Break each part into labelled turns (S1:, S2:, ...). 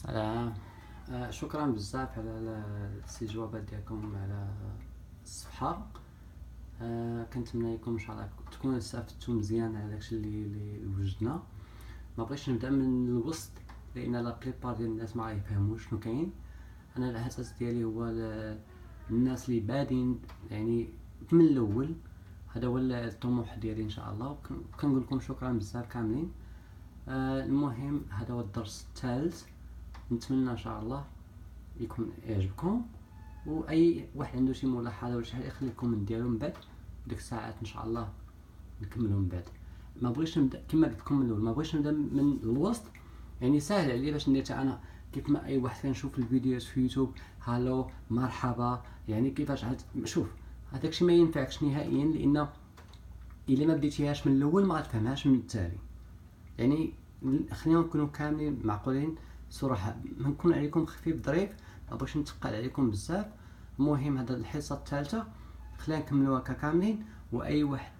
S1: سلام. شكرا بزاف على الاستجوابات ديالكم على الصفحه. كنتمنى لكم ان شاء الله تكونوا استفدتوا مزيان على داكشي اللي وجدنا. ما بغيتش نبدا من الوسط لان لا بليبار ديال الناس ما يفهموش شنو كاين. انا الاساس ديالي هو الناس اللي بادين يعني من الاول. هذا هو الطموح ديالي ان شاء الله. كنقول لكم شكرا بزاف كاملين. المهم هذا هو الدرس الثالث. نتمنى ان شاء الله يكون يعجبكم، واي واحد عنده شي ملاحظه ولا شي حاجه يخلي الكومنت ديالو من بعد ديك الساعات ان شاء الله نكملوا من بعد. ما بغيتش نبدا كما قلت لكم من الاول، ما بغيتش نبدا من الوسط. يعني سهل عليا باش ندير انا كيف ما اي واحد كنشوف الفيديوهات في يوتيوب هالو مرحبا، يعني كيفاش شوف هذاك الشيء ما ينفعكش نهائيا، لان الا ما بديتيهاش من الاول ما غتفهمهاش من التالي. يعني خلينا نكونوا كاملين معقولين صراحه، ما نكون عليكم خفيف ظريف، ما بغيتش نتقل عليكم بزاف. المهم هذا الحصه الثالثه خلينا نكملوها كاملين، واي واحد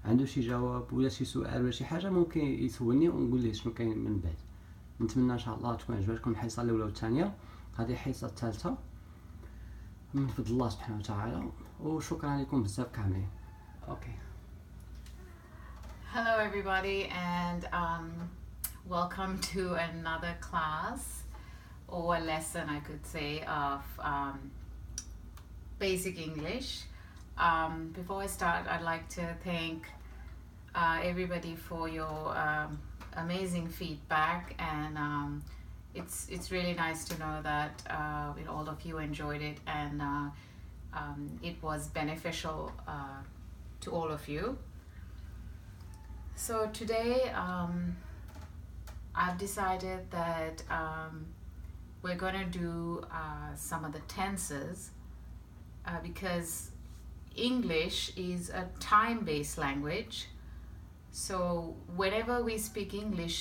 S1: عنده شي جواب ولا شي سؤال ولا شي حاجه ممكن يسولني ونقول ليه شنو كاين من بعد. نتمنى ان شاء الله تكون عجبتكم الحصه الاولى والثانيه. هذه الحصه الثالثه من فضل الله سبحانه وتعالى، وشكرا لكم بزاف كاملين. اوكي.
S2: Hello everybody, and welcome to another class or a lesson, I could say, of basic English. Before I start, I'd like to thank everybody for your amazing feedback, and it's really nice to know that all of you enjoyed it, and it was beneficial to all of you. So today I've decided that we're going to do some of the tenses because English is a time-based language. So whenever we speak English,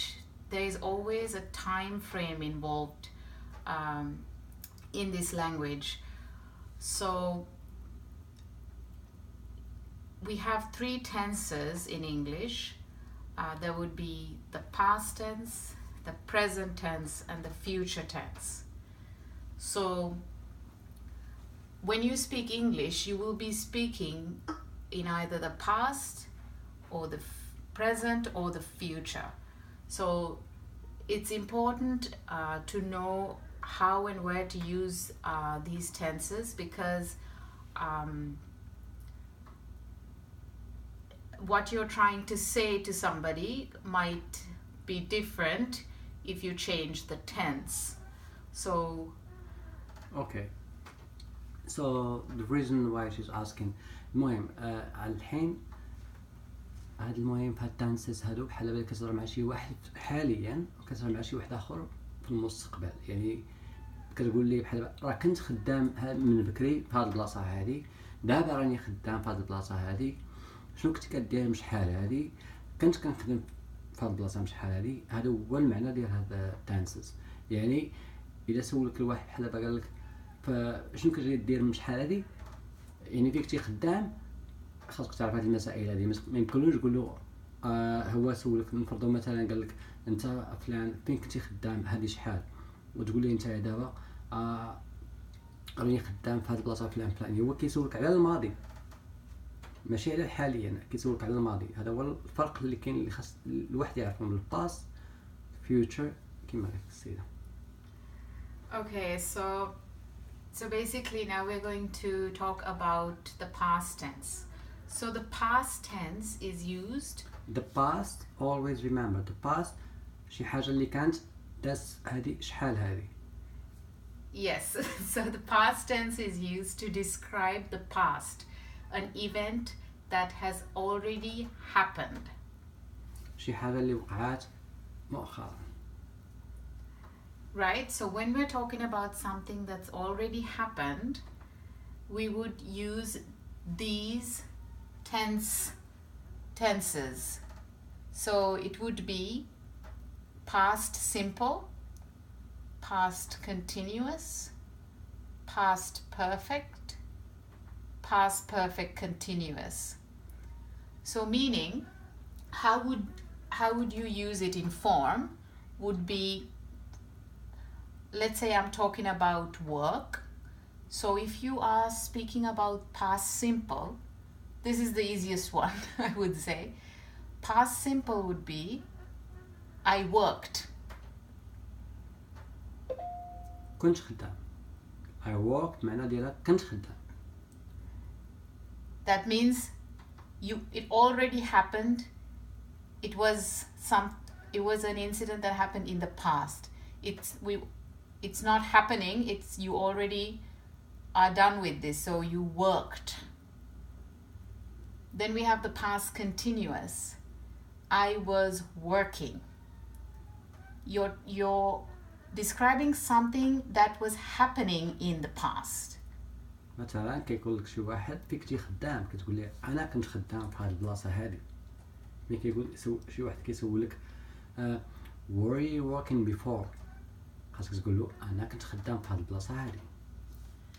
S2: there is always a time frame involved in this language. So we have three tenses in English. There would be the past tense, the present tense, and the future tense. So when you speak English, you will be speaking in either the past or the present or the future. So it's important to know how and where to use these tenses, because what you're trying to say to somebody might be different if you change the tense. So
S1: okay, so the reason why she's asking المهم الحين هاد المهم في التنسس هادو بحال دابا كتهضر مع شي واحد حاليا وكتهضر مع شي واحد اخر في المستقبل. يعني كتقول لي بحال دابا راه كنت خدام من بكري في هاد البلاصه هادي، دابا راني خدام في هاد البلاصه هادي، شنو كنت كدير من شحال هادي، كنت كنخدم في هاد البلاصه من شحال هادي. هذا هو المعنى ديال هذا التنسس. يعني اذا سولك الواحد بحال دابا قال لك فشنو كتجي دير من شحال هادي، يعني فيك تي خدام، خاصك تعرف هذه المسائل هذه. ما يمكنلوش تقول له هو سولك نفرضوا مثلا قال لك انت فلان فين كنتي خدام هذه شحال، وتقول لي انت دابا راني خدام في هذه البلاصه فلان فلان. هو كيسولك على الماضي ماشي على حاليا، كيسولك على الماضي. هذا هو الفرق اللي كاين اللي خاص الواحد يعرفه من الباست فيوتشر كيما قالت السيده.
S2: okay, so basically now we're going to talk about the past tense. So the past tense is used.
S1: The past, always remember the past شي حاجه اللي كانت داز هذه شحال هذه.
S2: Yes, so the past tense is used to describe the past, an event that has already happened.
S1: شي حاجه اللي وقعت مؤخرا.
S2: Right, so when we're talking about something that's already happened, we would use these tenses. So it would be past simple, past continuous, past perfect, past perfect continuous. So meaning, how would you use it in form would be let's say I'm talking about work. So if you are speaking about past simple, this is the easiest one, I would say. Past simple would be I worked.
S1: كنت خدام. I worked معنى ديالها كنت خدام.
S2: That means it already happened. It was an incident that happened in the past. It's not happening. It's you already are done with this. So you worked. Then we have the past continuous. I was working. You're describing something that was happening in the past.
S1: مثلا كيقول لك شي واحد فيك كنتي خدام كتقول ليه انا كنت خدام في هذه البلاصه هذه. ملي كيقول شي واحد كيسولك were you working before خاصك تقول له انا كنت خدام في هذه البلاصه هذه.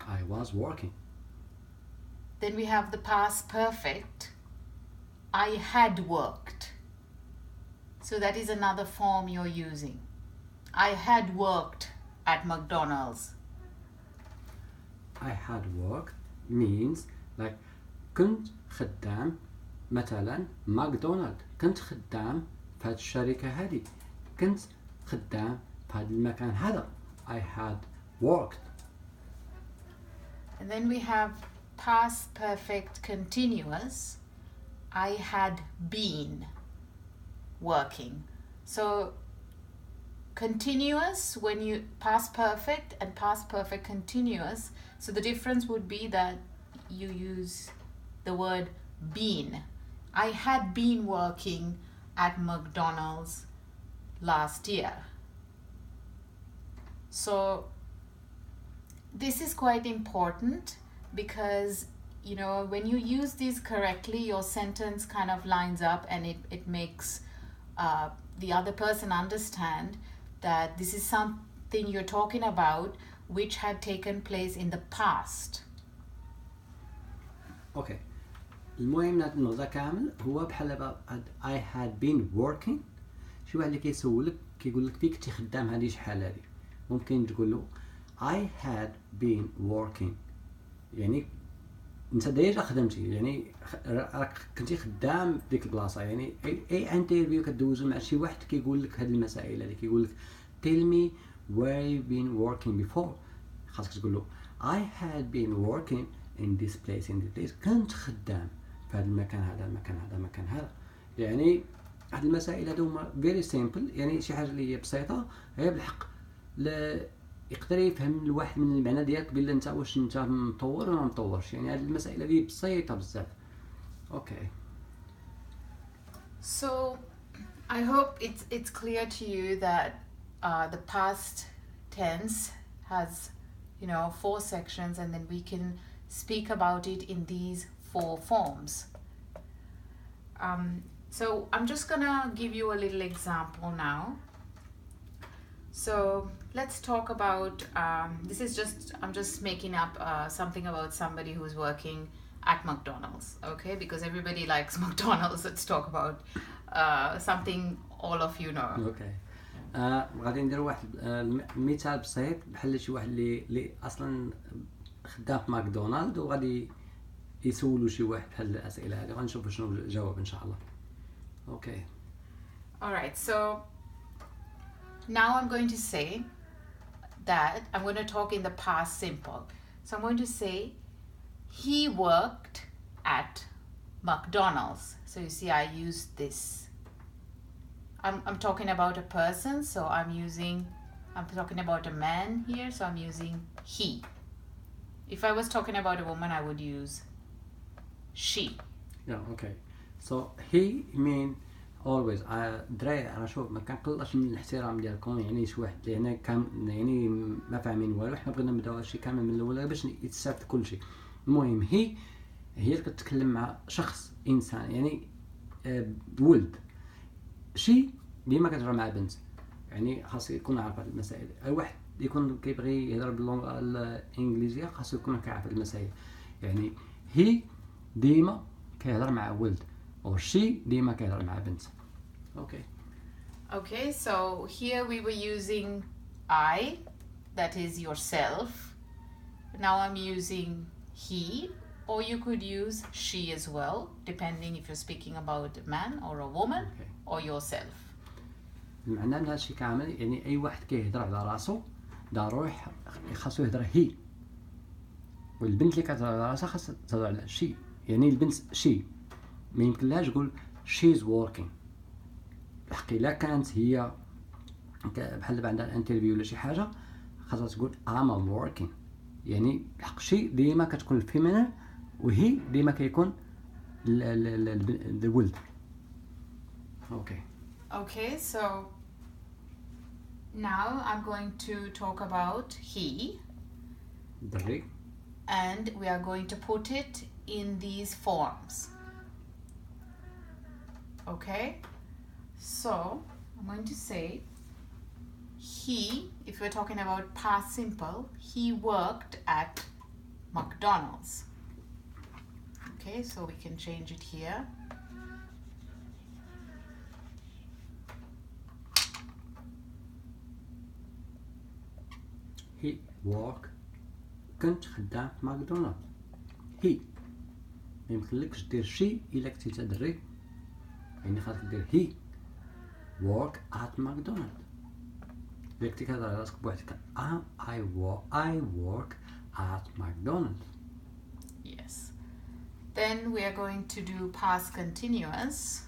S1: I was working.
S2: Then we have the past perfect. I had worked. So that is another form you're using. I had worked at McDonald's.
S1: I had worked means like كنت خدام مثلا ماكدونالد. كنت خدام في هذه الشركة هذه. كنت خدام في هذا المكان هذا. I had worked.
S2: And then we have past perfect continuous. I had been working. So continuous, when you past perfect and past perfect continuous, so the difference would be that you use the word been. I had been working at McDonald's last year. So this is quite important because when you use these correctly, your sentence kind of lines up and it makes the other person understand that this is something you're talking about which had taken place in the past.
S1: Okay. المهم نغزا كامل هو بحال I had been working. شي واحد اللي كيسولك كيقول لك فيك كنتي خدام هذه شحال هذه. ممكن تقول له I had been working. يعني انت ديجا خدمتي يعني راك كنتي خدام في ديك البلاصه. يعني اي انترفيو كدوزو مع شي واحد كيقول لك هاد المسائل هذه كيقول لك tell me where you've been working before. خاصك تقول له I had been working in this place in this place. كنت خدام في هذا المكان هذا المكان هذا المكان هذا. يعني هاد المسائل هادو هما very simple. يعني شي حاجه اللي هي بسيطه هي بالحق يقدر يفهم الواحد من المعنى ديالك بلا انت واش انت مطور ولا ما مطورش. يعني هاد المسائل هذه بسيطه بزاف. Okay.
S2: So I hope it's clear to you that the past tense has 4 sections, and then we can speak about it in these 4 forms. So I'm just gonna give you a little example now. So let's talk about I'm just making up something about somebody who's working at McDonald's, okay? Because everybody likes McDonald's. Let's talk about something all of you know.
S1: Okay. غادي ندير واحد مثال بسيط بحال شي واحد اللي اصلا خدام في ماكدونالد وغادي يسولوا شي واحد بحال الاسئله هذه. غنشوفوا شنو الجواب ان شاء الله. Okay.
S2: All right. So now I'm going to say that I'm going to talk in the past simple. So I'm going to say he worked at McDonald's. So you see I used this. I'm talking about a person, so I'm talking about a man here, so I'm using he. If I was talking about a woman, I would use she.
S1: Yeah, okay. So he mean always. دراري راه شوف ما كنقلقش من الاحترام ديالكم. يعني شي واحد اللي هنا يعني ما فاهمين والو. حنا بغينا نبداو هادشي كامل من الاول باش يتستافد كلشي. المهم هي اللي كتكلم مع شخص انسان يعني ولد. شي ديما كتهضر مع بنت. يعني خاص يكون عارف هاد المسائل. اي واحد يكون كيبغي يهضر باللغه الانجليزيه خاصو يكون كيعرف هاد المسائل. يعني هي ديما كيهضر مع ولد or she ديما كيهضر مع بنت. Okay.
S2: Okay, so here we were using I that is yourself. Now I'm using he, or you could use she as well, depending if you're speaking about a man or a woman or yourself.
S1: المعنى ان هادشي كامل يعني اي واحد كيهضر على راسو ضروري خاصو يهضر هي، والبنت اللي كتهضر على راسها خاصها تهضر على شي. يعني البنت شي ما يمكنلهاش تقول she's working، الحق الا كانت هي بحال دابا عندها الانترفيو ولا شي حاجه خاصها تقول I'm working. يعني الحق شي ديما كتكون الفيمينين وهي ديما كيكون الولد.
S2: Okay, so now I'm going to talk about he,
S1: دري،
S2: and we are going to put it in these forms. Okay, so I'm going to say he, if we're talking about past simple, he worked at McDonald's. Okay, so we can change it here.
S1: he work كنت خدام في ماكدونالد. هي ما يمكنلكش دير شي الا كنتي تدري، يعني خاصك دير هي work at McDonald's. الا كنتي كتهضر على راسك بوحدك I work at McDonald's.
S2: Yes. Then we are going to do past continuous.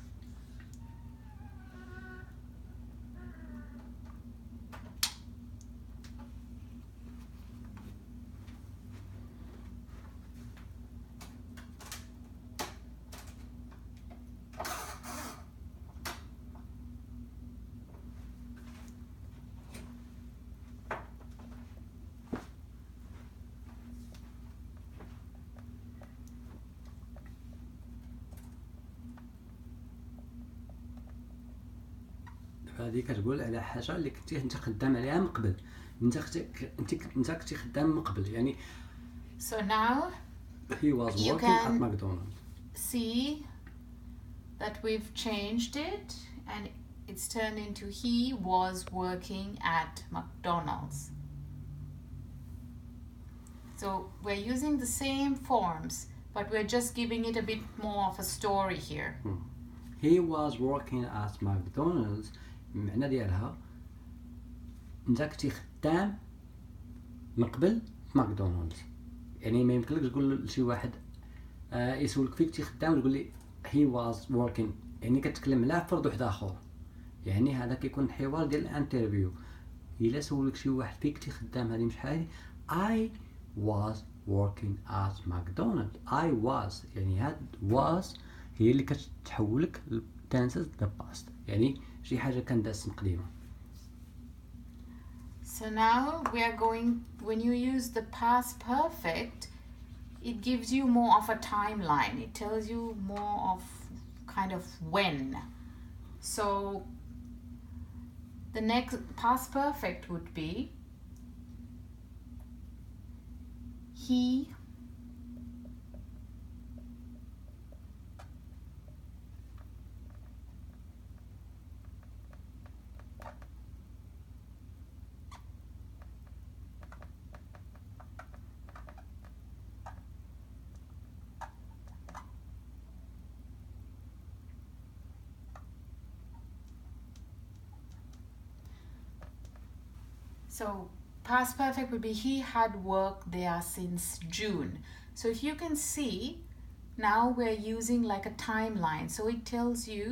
S1: هذه كتقول على حاجه اللي كنتي انت خدام عليها من قبل، انت كنتي خدام من قبل. يعني
S2: So now
S1: he was working at McDonald's.
S2: See that we've changed it and it's turned into he was working at McDonald's. So we're using the same forms, but we're just giving it a bit more of a story here.
S1: He was working at McDonald's. المعنى ديالها انت كنتي خدام من قبل في ماكدونالدز. يعني ما يمكنلكش تقول لشي واحد يسولك فين كنتي خدام وتقول لي he was working، يعني كتكلم على فرد واحد اخر. يعني هذا كيكون الحوار ديال الانترفيو. الا سولك شي واحد فين كنتي خدام هذه مش حاجه I was working at McDonald's. I was يعني هاد was هي اللي كتحولك tenses the past، يعني شي حاجه كان دازت قديمه.
S2: So now we are going, when you use the past perfect, it gives you more of a timeline. It tells you more of kind of when. So the next past perfect would be he So past perfect would be he had worked there since June. So if you can see, now we're using like a timeline. So it tells you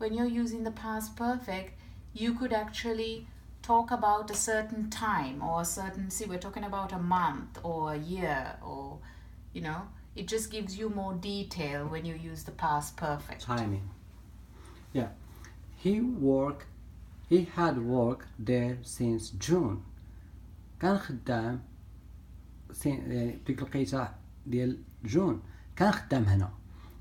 S2: when you're using the past perfect, you could actually talk about a certain time or a certain, see, we're talking about a month or a year, or, you know, it just gives you more detail when you use the past perfect.
S1: Timing. Yeah. He had worked there since June. كان خدام ديك الوقيته ديال جون كان خدام هنا.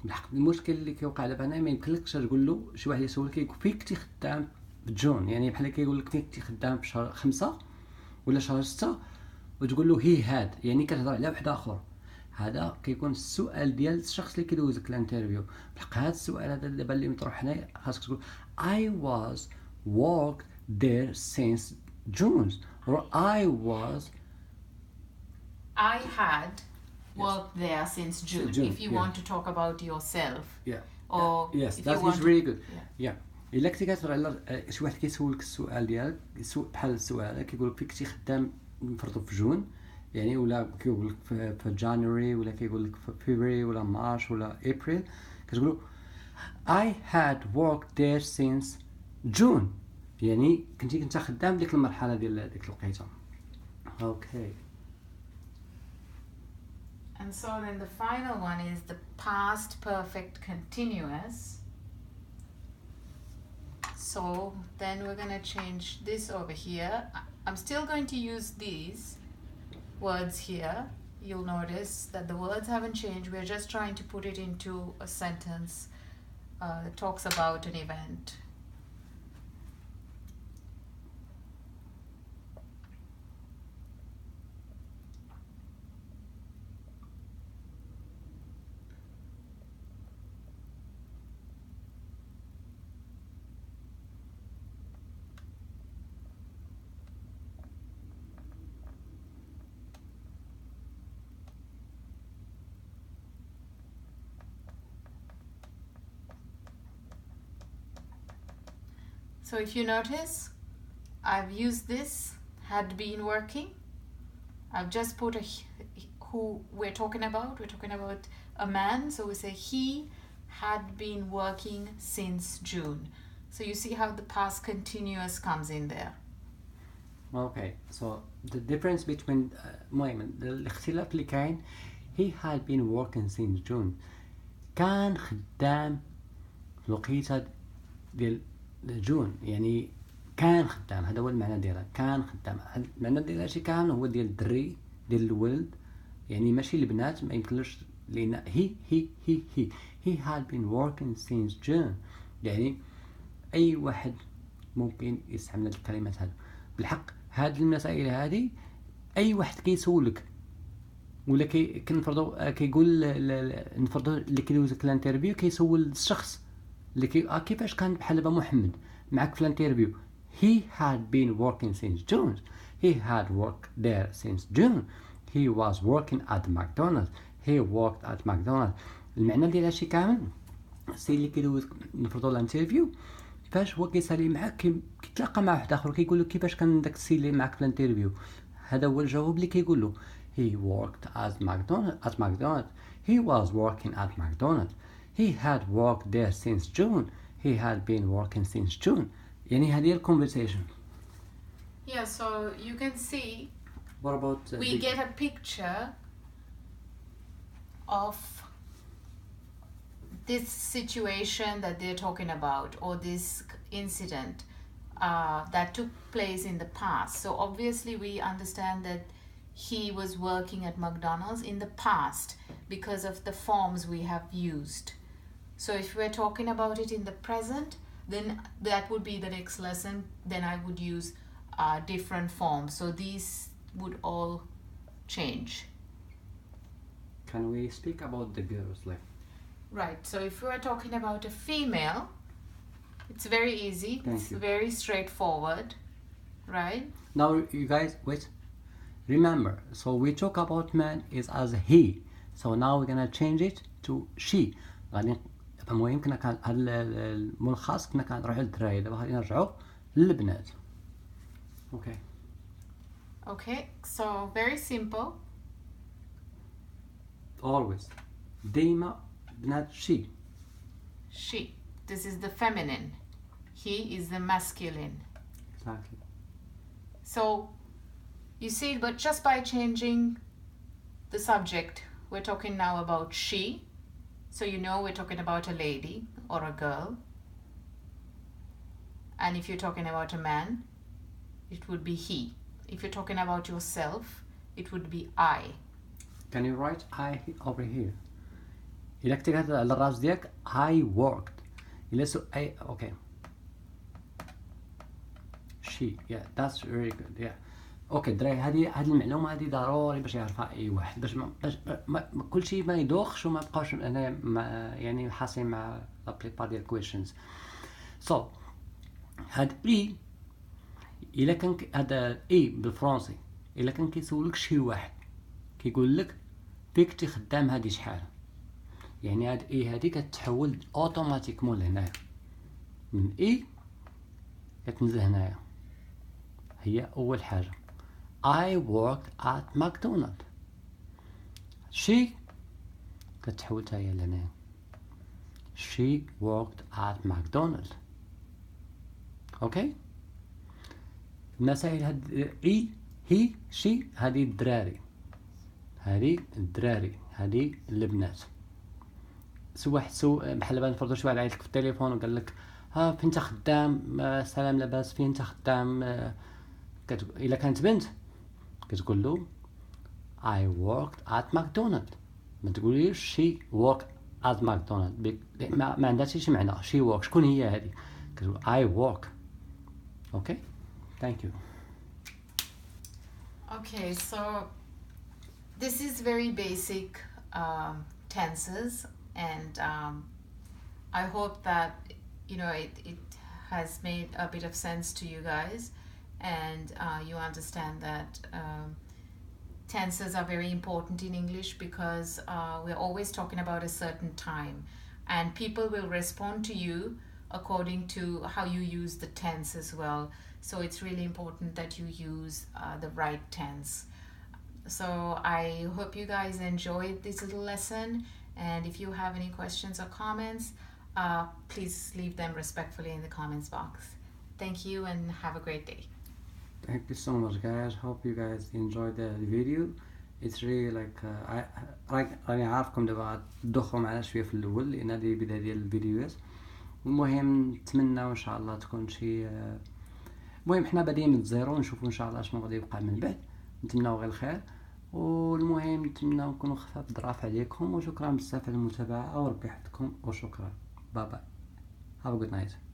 S1: الحق المشكل اللي كيوقع دابا هنا ما يمكنلكش تقول له شي واحد يسولك فين كنتي خدام في جون، يعني بحال كيقول لك فين كنتي خدام في شهر 5 ولا شهر 6 وتقول له هي هاد، يعني كتهضر على واحد اخر. هذا كيكون السؤال ديال الشخص اللي كيدوزك الانترفيو. بالحق هذا السؤال هذا دابا اللي مطروح هنا خاصك تقول I was worked there since June or I
S2: had worked there since June.
S1: June,
S2: If you
S1: yeah.
S2: want to talk about yourself.
S1: Yeah.
S2: Or
S1: Yes,
S2: if
S1: that
S2: you want
S1: is
S2: to-
S1: really good.
S2: Yeah.
S1: Yeah. إلا كنتي كتهضر على شي واحد كيسولك السؤال ديالك بحال السؤال هذا كيقول لك كنتي خدام نفرضوا في جون يعني ولا كيقول لك في جانوري ولا كيقول لك في فيبري ولا مارش ولا ابريل كتقولوا I had worked there since June يعني كنت خدام ديك المرحله ديال ديك الوقيته. Okay.
S2: And so then the final one is the past perfect continuous. So then we're going to change this over here. I'm still going to use these words here. You'll notice that the words haven't changed. We're just trying to put it into a sentence that talks about an event. So if you notice, I've used this, had been working. I've just put who we're talking about. We're talking about a man, so we say he had been working since June. So you see how the past continuous comes in there.
S1: Okay, so the difference between المهم الاختلاف اللي كاين he had been working since June كان خدام في الوقيته ديال جون يعني كان خدام هذا هو المعنى ديالها كان خدام المعنى ديال هادشي كان هو ديال الدري ديال الولد يعني ماشي البنات ما يمكنلوش لان he had been working since June يعني اي واحد ممكن يستعمل هاد الكلمات هادو بالحق هاد المسائل هادي اي واحد كيسولك ولا كنفرضوا كيقول نفرضوا اللي كيدوز الانترفيو كيسول الشخص اللي كيفاش كان بحال دابا محمد معك في الانترفيو he had been working since June he had worked there since June he was working at McDonald's he worked at McDonald's المعنى ديال هادشي كامل السي اللي كيدوز نفرضوا الانترفيو فاش هو كيسالي معاك كيتلاقى مع واحد اخر كيقول له كيفاش كان داك السي اللي معاك في الانترفيو هذا هو الجواب اللي كيقول له he worked at McDonald's he was working at McDonald's he had worked there since June he had been working since June يعني هذه هي conversation.
S2: Yeah, so you can see
S1: What about
S2: we get a picture of this situation that they're talking about or this incident that took place in the past. So obviously we understand that he was working at McDonald's in the past because of the forms we have used. So if we're talking about it in the present, then that would be the next lesson. Then I would use different forms. So these would all change.
S1: Can we speak about the girls like
S2: Right, so if we're talking about a female, it's very easy. It's very straightforward, right?
S1: Now you guys wait. Remember, so we talk about man is as he. So now we're gonna change it to she. غادي المهم كنا كان هاد الملخص كنا كنروحوا للدراري دابا غادي نرجعوا للبنات. Okay.
S2: Okay, so very simple.
S1: Always. ديما بنات she.
S2: She. This is the feminine. He is the masculine.
S1: Exactly.
S2: So you see, but just by changing the subject, we're talking now about she. So you know we're talking about a lady or a girl. And if you're talking about a man, it would be he. If you're talking about yourself, it would be I.
S1: Can you write I over here? إلا كنتي كتهضر على الراس ديالك I worked. إلا I okay. She. Yeah, that's very good. Yeah. اوكي دراري هذه المعلومه هذه ضروري باش يعرفها اي واحد باش كل شيء ما يدوخش وما بقاوش انا يعني حاصلين مع لا بليبار ديال questions. So هاد اي الا كان هذا اي بالفرنسي الا كان كيسولك شي واحد كيقول لك فيك تي خدام هادي شحال، يعني هاد اي هادي كتحول اوتوماتيكمون لهنايا، من اي كتنزل هنايا. هي اول حاجه I worked at McDonald's. she كتحول حتى هي لهنايا she worked at McDonald's. اوكي المسائل هاد اي هي شي هادي الدراري، هادي الدراري، هادي البنات. واحد بحال دابا نفرضوا شي واحد عيطلك في التليفون وقال لك ها فين انت خدام، سلام لاباس، فين انت خدام، الا كانت بنت كتقول له I worked at McDonald's. ما تقوليش she worked at McDonald's، ما عندها حتى شي معنى. she work شكون هي هذه؟ كتقول I work. okay thank you.
S2: Okay, so this is very basic tenses, and I hope that it has made a bit of sense to you guys, and you understand that tenses are very important in English because we're always talking about a certain time, and people will respond to you according to how you use the tense as well. So it's really important that you use the right tense. So I hope you guys enjoyed this little lesson, and if you have any questions or comments, please leave them respectfully in the comments box. Thank you and have a great day.
S1: Thank you so much guys. Hope you guys enjoyed the video. It's really like راني عارفكم دابا تدخلوا معنا شويه في الاول لان هذه البدايه ديال الفيديوهات. المهم نتمنى ان شاء الله تكون شي المهم حنا بادئين من الزيرو، نشوفوا ان شاء الله شنو غادي يوقع من بعد. نتمناو غير الخير، والمهم نتمناو نكونوا خفاف ظراف عليكم، وشكرا بزاف على المتابعه وربي يحفظكم وشكرا. باي باي. Have a good night.